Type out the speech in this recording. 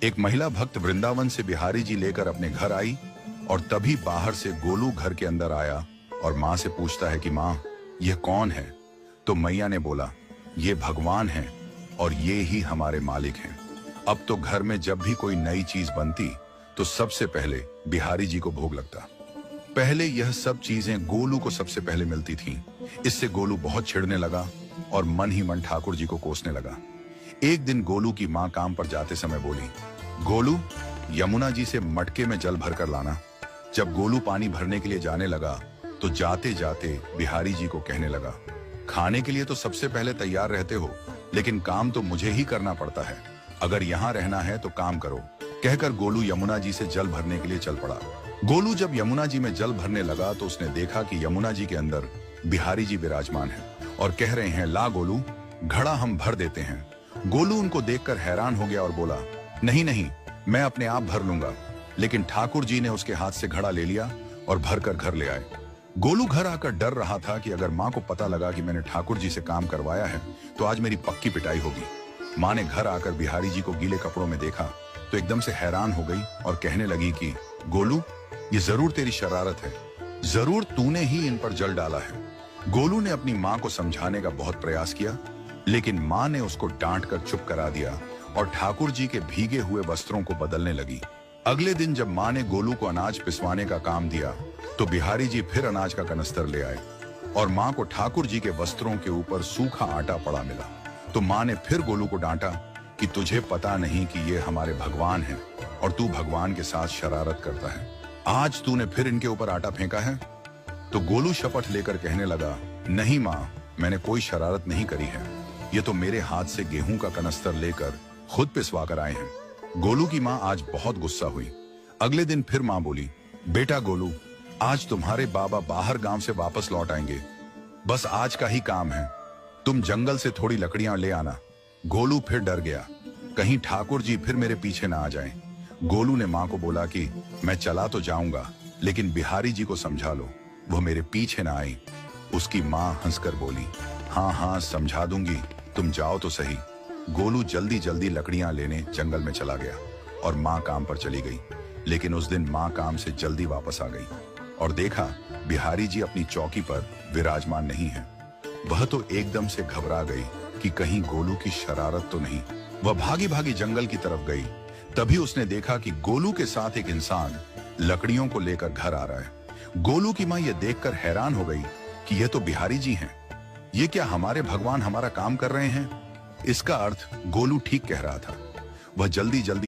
एक महिला भक्त वृंदावन से बिहारी जी लेकर अपने घर आई और तभी बाहर से गोलू घर के अंदर आया और माँ से पूछता है कि माँ, यह कौन है? तो मैया ने बोला, ये भगवान है और ये ही हमारे मालिक हैं। अब तो घर में जब भी कोई नई चीज बनती तो सबसे पहले बिहारी जी को भोग लगता। पहले यह सब चीजें गोलू को सबसे पहले मिलती थीं। इससे गोलू बहुत छिड़ने लगा और मन ही मन ठाकुर जी को कोसने लगा। एक दिन गोलू की माँ काम पर जाते समय बोली, गोलू, यमुना जी से मटके में जल भरकर लाना। जब गोलू पानी भरने के लिए जाने लगा तो जाते जाते बिहारी जी को कहने लगा, खाने के लिए तो सबसे पहले तैयार रहते हो, लेकिन काम तो मुझे ही करना पड़ता है। अगर यहाँ रहना है तो काम करो। कहकर गोलू यमुना जी से जल भरने के लिए चल पड़ा। गोलू जब यमुना जी में जल भरने लगा तो उसने देखा कि यमुना जी के अंदर बिहारी जी विराजमान हैं और कह रहे हैं, ला गोलू, घड़ा हम भर देते हैं। गोलू उनको देखकर हैरान हो गया और बोला, नहीं नहीं, मैं अपने आप भर लूंगा। लेकिन ठाकुर जी ने उसके हाथ से घड़ा ले लिया और भरकर घर ले आए। गोलू घर आकर डर रहा था कि अगर माँ को पता लगा कि मैंने ठाकुर जी से काम करवाया है तो आज मेरी पक्की पिटाई होगी। माँ ने घर आकर बिहारी जी को गीले कपड़ों में देखा तो एकदम से हैरान हो गई और कहने लगी कि गोलू, ये जरूर तेरी शरारत है, जरूर तूने ही इन पर जल डाला है। गोलू ने अपनी माँ को समझाने का बहुत प्रयास किया, लेकिन माँ ने उसको डांट कर चुप करा दिया और ठाकुर जी के भीगे हुए वस्त्रों को बदलने लगी। अगले दिन जब माँ ने गोलू को अनाज पिसवाने का काम दिया तो बिहारी जी फिर अनाज का कनस्तर ले आए और माँ को ठाकुर जी के वस्त्रों के ऊपर सूखा आटा पड़ा मिला। तो माँ ने फिर गोलू को डांटा कि तुझे पता नहीं कि ये हमारे भगवान हैं और तू भगवान के साथ शरारत करता है। आज तूने फिर इनके ऊपर आटा फेंका है। तो गोलू शपथ लेकर कहने लगा, नहीं माँ, मैंने कोई शरारत नहीं करी है। ये तो मेरे हाथ से गेहूं का कनस्तर लेकर खुद पिसवा कर आए हैं। गोलू की माँ आज बहुत गुस्सा हुई। अगले दिन फिर माँ बोली, बेटा गोलू, आज तुम्हारे बाबा बाहर गांव से वापस लौट आएंगे। बस आज का ही काम है, तुम जंगल से थोड़ी लकड़ियां ले आना। गोलू फिर डर गया, कहीं ठाकुर जी फिर मेरे पीछे ना आ जाएं। गोलू ने माँ को बोला कि मैं चला तो जाऊंगा, लेकिन बिहारी जी को समझा लो, वो मेरे पीछे ना आई। उसकी माँ हंसकर बोली, हाँ हाँ समझा दूंगी, तुम जाओ तो सही। गोलू जल्दी जल्दी लकड़ियां लेने जंगल में चला गया और माँ काम पर चली गई। लेकिन उस दिन माँ काम से जल्दी वापस आ गई और देखा बिहारी जी अपनी चौकी पर विराजमान नहीं है। वह तो एकदम से घबरा गई कि कहीं गोलू की शरारत तो नहीं। वह भागी भागी जंगल की तरफ गई। तभी उसने देखा कि गोलू के साथ एक इंसान लकड़ियों को लेकर घर आ रहा है। गोलू की माँ यह देखकर हैरान हो गई कि यह तो बिहारी जी हैं। ये क्या हमारे भगवान हमारा काम कर रहे हैं? इसका अर्थ गोलू ठीक कह रहा था। वह जल्दी जल्दी